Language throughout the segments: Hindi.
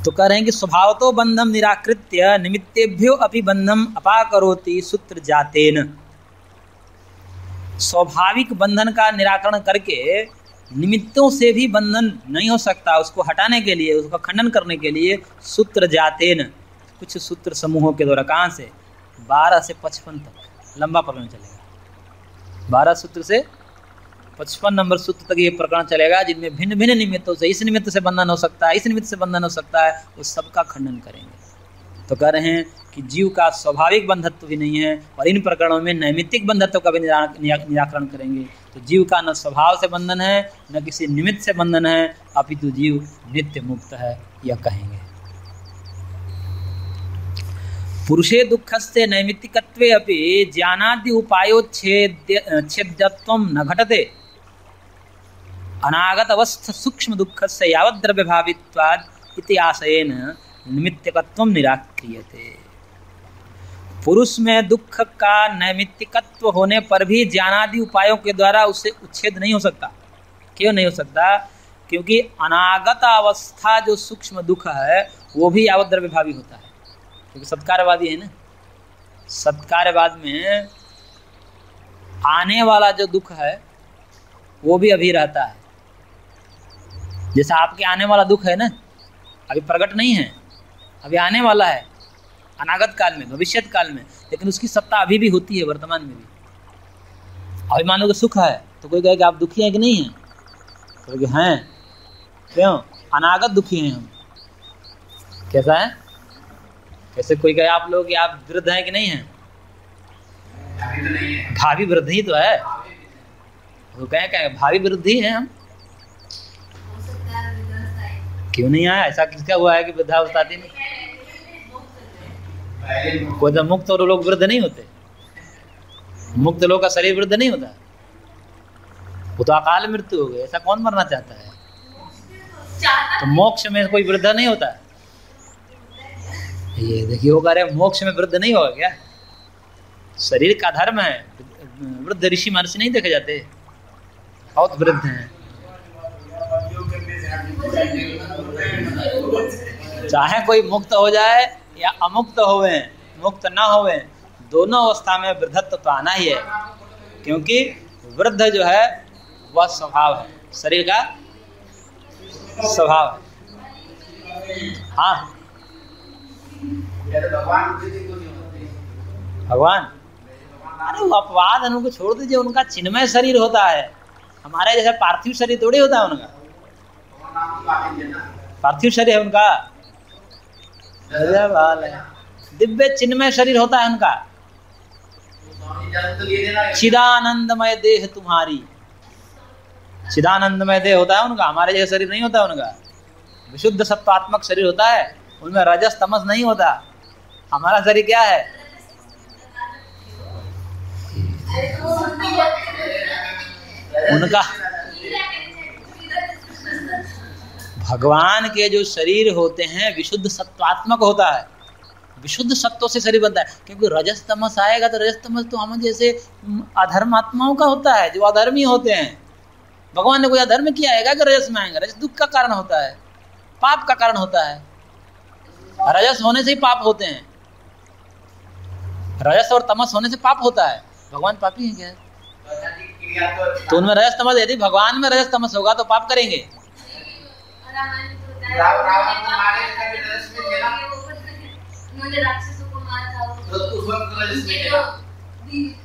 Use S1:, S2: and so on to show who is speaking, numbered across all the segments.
S1: तो कह रहे हैं कि स्वभावतो बंधम निराकृत्य निमित्तेभ्यो अपि बंधम अपाकरोति सूत्र जातेन। स्वाभाविक बंधन का निराकरण करके निमित्तों से भी बंधन नहीं हो सकता, उसको हटाने के लिए, उसका खंडन करने के लिए सूत्र जातेन, कुछ सूत्र समूहों के द्वारा। कहाँ से? 12 से 55 तक लंबा प्रकरण चलेगा। 12 सूत्र से 55 नंबर सूत्र तक ये प्रकरण चलेगा, जिनमें भिन्न भिन्न निमित्तों से, इस निमित्त से बंधन हो सकता है, इस निमित्त से बंधन हो सकता है, उस सबका खंडन करेंगे। तो कह रहे हैं कि जीव का स्वाभाविक बंधत्व भी नहीं है, और इन प्रकरणों में नैमित्तिक बंधत्व का भी निराकरण करेंगे। तो जीव का न स्वभाव से बंधन है, न किसी निमित्त से बंधन है, अपितु जीव नित्य मुक्त है, यह कहेंगे। पुरुषे दुःखस्य नैमित्तिकत्वे अपि ज्ञानादि उपायोच्छेद्यत्वं न घटते, अनागत अवस्थ सूक्ष्म दुःखस्य यावत् द्रव्यभावित्वात् इति आशयेन निमित्तिकत्वं निराक्रियते। पुरुष में दुख का नैमित्तिकत्व होने पर भी ज्ञानादि उपायों के द्वारा उससे उच्छेद नहीं हो सकता। क्यों नहीं हो सकता? क्योंकि अनागत अवस्था जो सूक्ष्म दुख है वो भी यावत् द्रव्यभावी होता है, क्योंकि सत्कार्यवादी है ना। सत्कार्यवाद में आने वाला जो दुख है वो भी अभी रहता है। जैसा आपके आने वाला दुख है ना, अभी प्रकट नहीं है, अभी आने वाला है अनागत काल में, भविष्यत काल में, लेकिन उसकी सत्ता अभी भी होती है वर्तमान में भी। अभी मान लो कि सुख है तो कोई कहे कि आप दुखी हैं कि नहीं हैं? कहोगे हैं। क्यों? अनागत दुखी हैं हम। कैसा है? कैसे कोई कहे आप लोग कि आप वृद्ध हैं कि नहीं हैं? भावी वृद्ध ही तो है। वो कहे भावी वृद्ध ही हैं हम। क्यों नहीं आया? ऐसा किसका हुआ है कि वृद्धावस्था आती नहीं? कोई तो मुक्त और लोग वृद्ध नहीं होते। मुक्त लोग का शरीर वृद्ध नहीं होता, वो तो अकाल मृत्यु हो गई। ऐसा कौन मरना चाहता है? तो मोक्ष में कोई वृद्ध नहीं होता। ये देखिए वो कह रहे मोक्ष में वृद्ध नहीं होगा क्या? शरीर का धर्म है। वृद्ध ऋषि महर्षि नहीं देखे जाते, बहुत वृद्ध हैं। चाहे कोई मुक्त हो जाए या अमुक्त होवे, मुक्त ना होवे, दोनों अवस्था में वृद्धत्व तो आना ही है, क्योंकि वृद्ध जो है वह स्वभाव है, शरीर का स्वभाव है। हाँ भगवान, अरे वो अपवाद उनको छोड़ दीजिए, उनका चिन्मय शरीर होता है, हमारे जैसा पार्थिव शरीर थोड़ी होता है उनका। पार्थिव शरीर है उनका, दिव्य चिन्मय शरीर होता है उनका। चिदानंदमय देह तुम्हारी, चिदानंदमय देह होता है उनका, हमारे जैसा शरीर नहीं होता उनका। विशुद्ध सत्वात्मक शरीर होता है, उनमें रजस तमस नहीं होता। हमारा शरीर क्या है? उनका भगवान के जो शरीर होते हैं विशुद्ध सत्वात्मक होता है, विशुद्ध सत्व से शरीर बनता है। क्योंकि रजस तमस आएगा तो रजस तमस तो हम जैसे अधर्मात्माओं का होता है, जो अधर्मी होते हैं। भगवान ने कोई अधर्म किया है कि रजस में आएगा? रजस दुख का कारण होता है, पाप का कारण होता है। रजस होने से ही पाप होते हैं, रजस और तमस होने से पाप होता है। भगवान पापी हैं क्या? तो उनमें रजस तमस, यदि भगवान में रजस तमस होगा तो पाप करेंगे।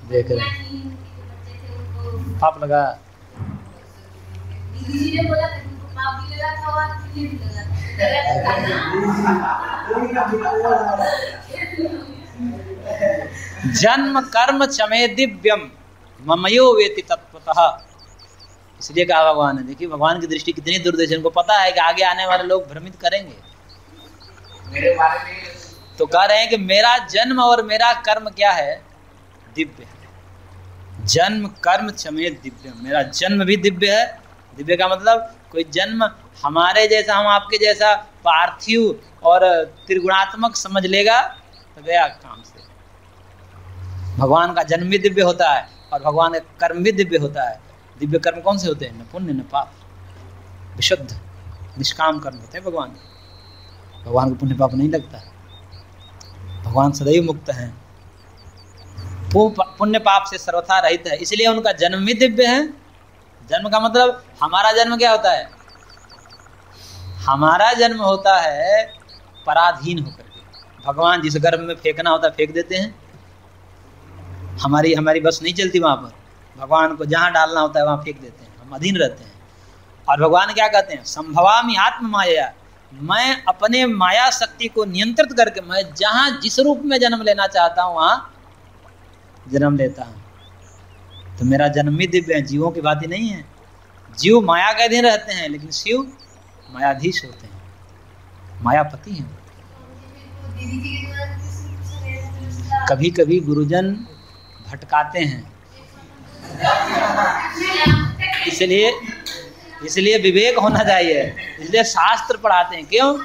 S1: देख रहे पाप लगा। जन्म कर्म चमे दिव्यम ममयो वेति तत्वतः, इसलिए कहा भगवान ने। देखिए भगवान की दृष्टि कितनी दुर्देश है, उनको पता है कि आगे आने वाले लोग भ्रमित करेंगे। मेरे बारे में तो कह रहे हैं कि मेरा जन्म और मेरा कर्म क्या है? दिव्य है। जन्म कर्म चमे दिव्य, मेरा जन्म भी दिव्य है। दिव्य का मतलब कोई जन्म हमारे जैसा, हम आपके जैसा पार्थिव और त्रिगुणात्मक समझ लेगा तो गया काम से। भगवान का जन्म भी दिव्य होता है और भगवान का कर्म भी दिव्य होता है। दिव्य कर्म कौन से होते हैं? न पुण्य न पाप, विशुद्ध निष्काम कर्म होते हैं भगवान। भगवान को पुण्य पाप नहीं लगता, भगवान सदैव मुक्त हैं, वो पुण्य पाप से सर्वथा रहित है, इसलिए उनका जन्म भी दिव्य है। जन्म का मतलब हमारा जन्म क्या होता है? हमारा जन्म होता है पराधीन होकर के। भगवान जिस गर्भ में फेंकना होता है फेंक देते हैं, हमारी बस नहीं चलती वहाँ पर। भगवान को जहाँ डालना होता है वहाँ फेंक देते हैं, हम अधीन रहते हैं। और भगवान क्या कहते हैं? संभवामि आत्म माया, मैं अपने माया शक्ति को नियंत्रित करके मैं जहाँ जिस रूप में जन्म लेना चाहता हूँ वहाँ जन्म लेता हूँ। तो मेरा जन्म भी दिव्य है, जीवों की बात ही नहीं है। जीव माया के अधीन रहते हैं, लेकिन शिव मायाधीश होते हैं, मायापति हैं। कभी कभी गुरुजन भटकाते हैं, इसलिए विवेक होना चाहिए, इसलिए शास्त्र पढ़ाते हैं। क्यों?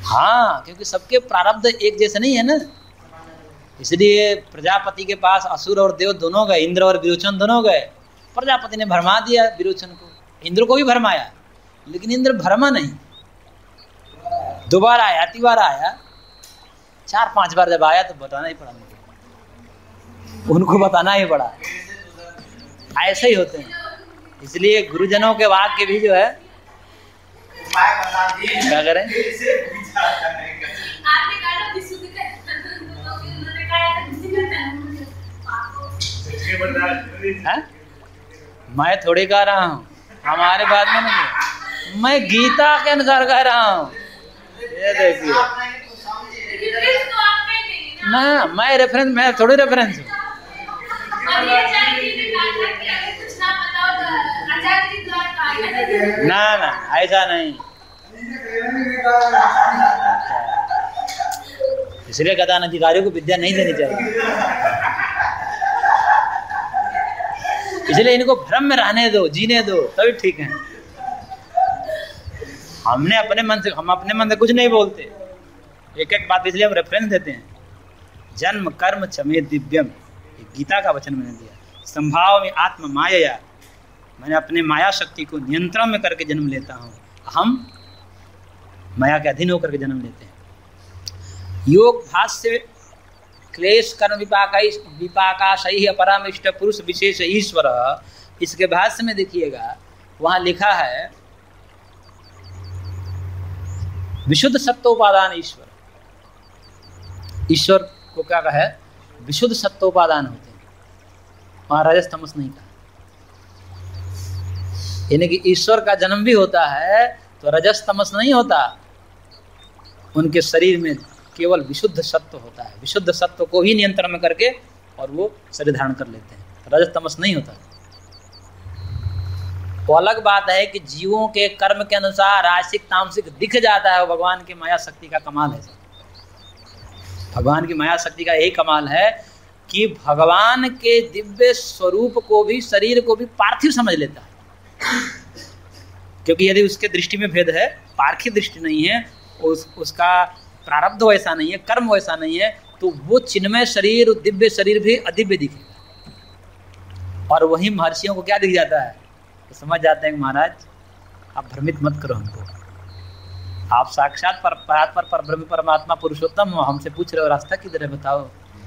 S1: हाँ, क्योंकि सबके प्रारब्ध एक जैसे नहीं है ना। इसलिए प्रजापति के पास असुर और देव दोनों गए, इंद्र और विरोचन दोनों गए। प्रजापति ने भरमा दिया विरोचन को, इंद्र को भी भरमाया, लेकिन इंद्र भरमा नहीं। दोबारा आया, तीबारा आया, 4-5 बार जब आया तो बताना ही पड़ा उनको बताना ही पड़ा। ऐसे ही होते हैं। इसलिए गुरुजनों के वाक्य भी जो है क्या करें, मैं थोड़ी कह रहा हूँ, हमारे बात में नहीं, मैं गीता के अनुसार कह रहा हूँ। ये देखिए ना, मैं रेफरेंस, मैं थोड़ी रेफरेंस हूँ। ना ना, ऐसा नहीं। इसलिए गदान अधिकारियों को विद्या नहीं देनी चाहिए, इसलिए इनको भ्रम में रहने दो, जीने दो, तभी ठीक है। हम अपने मन से कुछ नहीं बोलते, एक एक बात इसलिए हम रेफरेंस देते हैं। जन्म कर्म चमे दिव्यम, गीता का वचन मैंने दिया। संभाव में आत्म माया, मैंने अपने माया शक्ति को नियंत्रण में करके जन्म लेता हूँ। हम माया के अधीन होकर के जन्म लेते हैं। योग भाष्य क्लेश कर्म विपाकाशयि अपरामिष्ट पुरुष विशेष ईश्वर, इसके भाष्य में देखिएगा, वहाँ लिखा है विशुद्ध सत्वोपादान ईश्वर। ईश्वर को क्या कहा है? विशुद्ध सत्वोपादान होते हैं, वहाँ रजस तमस नहीं कहा। यानी कि ईश्वर का जन्म भी होता है तो रजस तमस नहीं होता, उनके शरीर में केवल विशुद्ध सत्व होता है। विशुद्ध सत्व को ही नियंत्रण में करके और वो शरीर धारण कर लेते हैं, रजस तमस नहीं होता। वो अलग बात है कि जीवों के कर्म के अनुसार राशिक तामसिक दिख जाता है, भगवान की माया शक्ति का कमाल है। भगवान की माया शक्ति का यही कमाल है कि भगवान के दिव्य स्वरूप को भी, शरीर को भी पार्थिव समझ लेता है। क्योंकि यदि उसके दृष्टि में भेद है, पार्थिव दृष्टि नहीं है, उसका प्रारब्ध वैसा नहीं है, कर्म वैसा नहीं है, तो वो चिन्मय शरीर, दिव्य शरीर भी अदिव्य दिखेगा। और वही महर्षियों को क्या दिख जाता है? तो समझ जाते हैं कि महाराज आप भ्रमित मत करो हमको, आप साक्षात परब्रह्म परमात्मा पुरुषोत्तम हो, हमसे पूछ रहे हो रास्ता किधर है, बताओ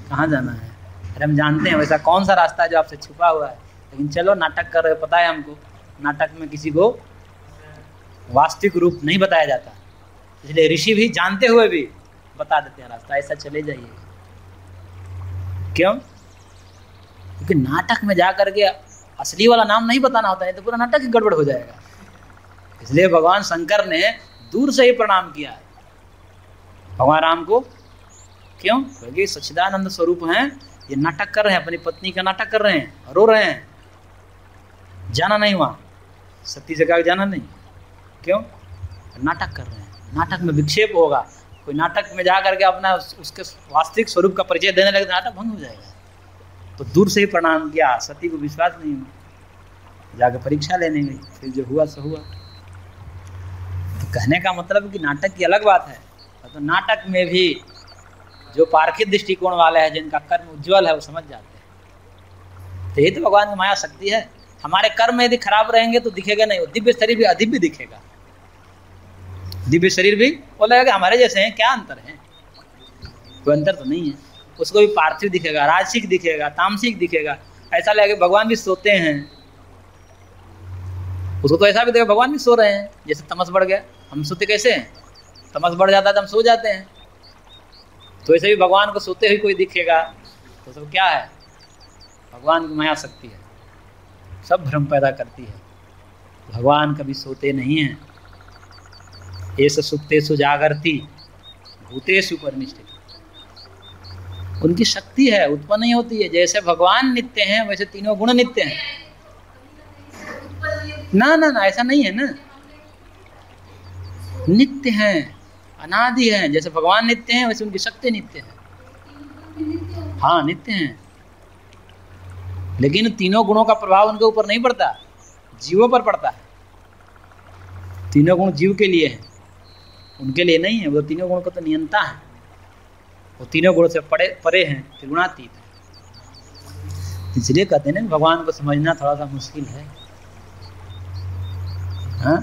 S1: कहाँ जाना है। अरे हम जानते हैं वैसा कौन सा रास्ता है जो आपसे छुपा हुआ है, लेकिन चलो नाटक कर रहे हो, पता है हमको। नाटक में किसी को वास्तविक रूप नहीं बताया जाता, इसलिए ऋषि भी जानते हुए भी बता देते हैं रास्ता, ऐसा चले जाइए। क्यों? क्योंकि नाटक में जा करके असली वाला नाम नहीं बताना होता है, तो पूरा नाटक ही गड़बड़ हो जाएगा। इसलिए भगवान शंकर ने दूर से ही प्रणाम किया है भगवान राम को। क्यों? क्योंकि सच्चिदानंद स्वरूप हैं, ये नाटक कर रहे हैं, अपनी पत्नी का नाटक कर रहे हैं, रो रहे हैं, जाना नहीं वहाँ, सती से कहा जाना नहीं। क्यों? नाटक कर रहे हैं, नाटक में विक्षेप होगा। कोई नाटक में जा करके अपना उसके वास्तविक स्वरूप का परिचय देने लगे तो नाटक भंग हो जाएगा। तो दूर से ही प्रणाम किया, सती को विश्वास नहीं हुआ, जाकर परीक्षा लेने गई, फिर जो हुआ सो हुआ। तो कहने का मतलब कि नाटक की अलग बात है, तो नाटक में भी जो पार्थिव दृष्टिकोण वाले हैं, जिनका कर्म उज्ज्वल है, वो समझ जाते हैं। तो यही तो भगवान की माया शक्ति है। हमारे कर्म यदि खराब रहेंगे तो दिखेगा नहीं, वो दिव्य शरीर भी अदिव्य दिखेगा। दिव्य शरीर भी वो लगेगा हमारे जैसे हैं, क्या अंतर है? कोई अंतर तो नहीं है। उसको भी पार्थिव दिखेगा, राजसिक दिखेगा, तामसिक दिखेगा। ऐसा लगेगा भगवान भी सोते हैं, उसको तो ऐसा भी देखेगा भगवान भी सो रहे हैं। जैसे तमस बढ़ गया, हम सोते कैसे हैं? तमस बढ़ जाता है तो हम सो जाते हैं, तो ऐसे भी भगवान को सोते हुए कोई दिखेगा तो सब क्या है? भगवान की माया शक्ति है, सब भ्रम पैदा करती है। भगवान कभी सोते नहीं हैं। एष सुप्तेषु जागर्ति भूतेषु परनिष्ठित। उनकी शक्ति है, उत्पन्न नहीं होती है। जैसे भगवान नित्य हैं वैसे तीनों गुण नित्य हैं। ना ना ना, ऐसा नहीं है ना, नित्य हैं, अनादि हैं। जैसे भगवान नित्य हैं वैसे उनकी शक्ति नित्य है। हाँ नित्य हैं, लेकिन तीनों गुणों का प्रभाव उनके ऊपर नहीं पड़ता, जीवों पर पड़ता है। तीनों गुण जीव के लिए हैं, उनके लिए नहीं है। वो तीनों गुण को तो नियंता है, वो तीनों गुणों से परे हैं, त्रिगुणातीत है। इसलिए कहते हैं ना भगवान को समझना थोड़ा सा मुश्किल है। हाँ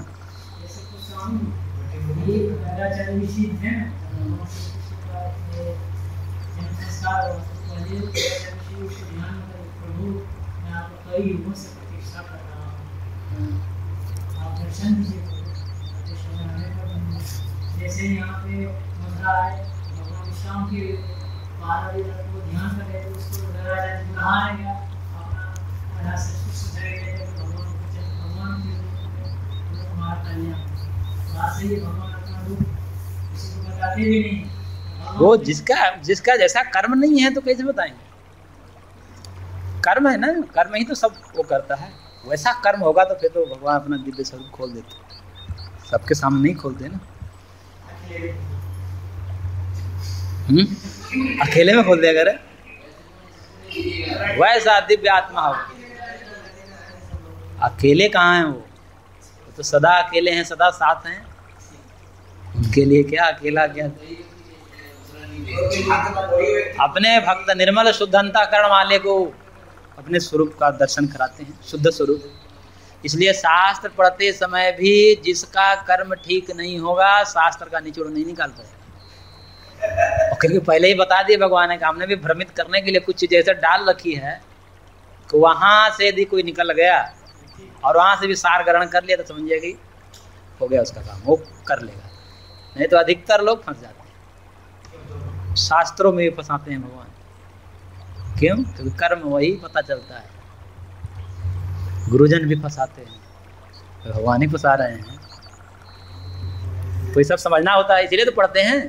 S2: जैसे यहाँ पे मुद्रा है, भगवान विश्राम की 12 बजे तक वो ध्यान कर रहे थे, उसको नहा रहेगा अपना भगवान हमारा कल्याण। से ही भगवान अपना रूप किसी को बताते भी नहीं।
S1: वो जिसका जैसा कर्म नहीं है तो कैसे बताएंगे? कर्म है ना, कर्म ही तो सब वो करता है। वैसा कर्म होगा तो फिर तो भगवान अपना दिव्य स्वरूप खोल देते, सबके सामने नहीं खोलते ना। अकेले में खोल दिया करे, वैसा दिव्य आत्मा हो। अकेले कहाँ हैं वो तो सदा अकेले हैं, सदा साथ हैं। उनके लिए क्या अकेला, क्या अपने भक्त निर्मल शुद्ध अंतःकरण वाले को अपने स्वरूप का दर्शन कराते हैं, शुद्ध स्वरूप। इसलिए शास्त्र पढ़ते समय भी जिसका कर्म ठीक नहीं होगा शास्त्र का निचोड़ नहीं निकालता है। क्योंकि पहले ही बता दिए भगवान ने, हमने भी भ्रमित करने के लिए कुछ चीज़ ऐसे डाल रखी है कि वहाँ से यदि कोई निकल गया और वहाँ से भी सार ग्रहण कर लिया तो समझिए कि हो गया उसका काम, वो कर लेगा। नहीं तो अधिकतर लोग फंस जाते हैं, शास्त्रों में भी फंसाते हैं भगवान। क्यों? क्योंकि कर्म वही पता चलता है। गुरुजन भी फंसाते हैं, भगवान ही फंसा रहे हैं। तो ये सब समझना होता है, इसीलिए तो पढ़ते हैं।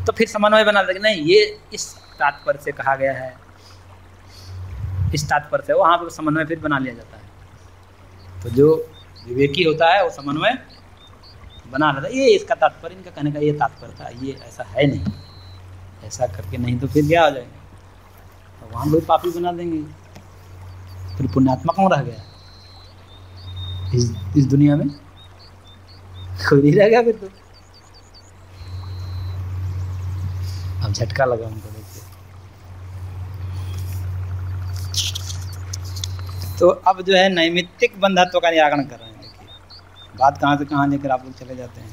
S1: तो फिर समन्वय बना देंगे, नहीं ये इस तात्पर्य से कहा गया है, इस तात्पर्य से, वहाँ पर समन्वय फिर बना लिया जाता है। तो जो विवेकी होता है वो समन्वय बना लेता है। ये इसका तात्पर्य, इनका कहने का ये तात्पर्य था, ये ऐसा है नहीं, ऐसा करके नहीं तो फिर क्या हो जाएगा? भगवान लोग पापी बना देंगे, फिर पुण्यात्मा कौन रह गया इस दुनिया में? कोई नहीं रह गया फिर तो। अब झटका लगा उनको देखिए। तो अब जो है नैमित्तिक बंधत्व का निराकरण कर रहे हैं। देखिए बात कहाँ से कहाँ लेकर आप लोग चले जाते हैं।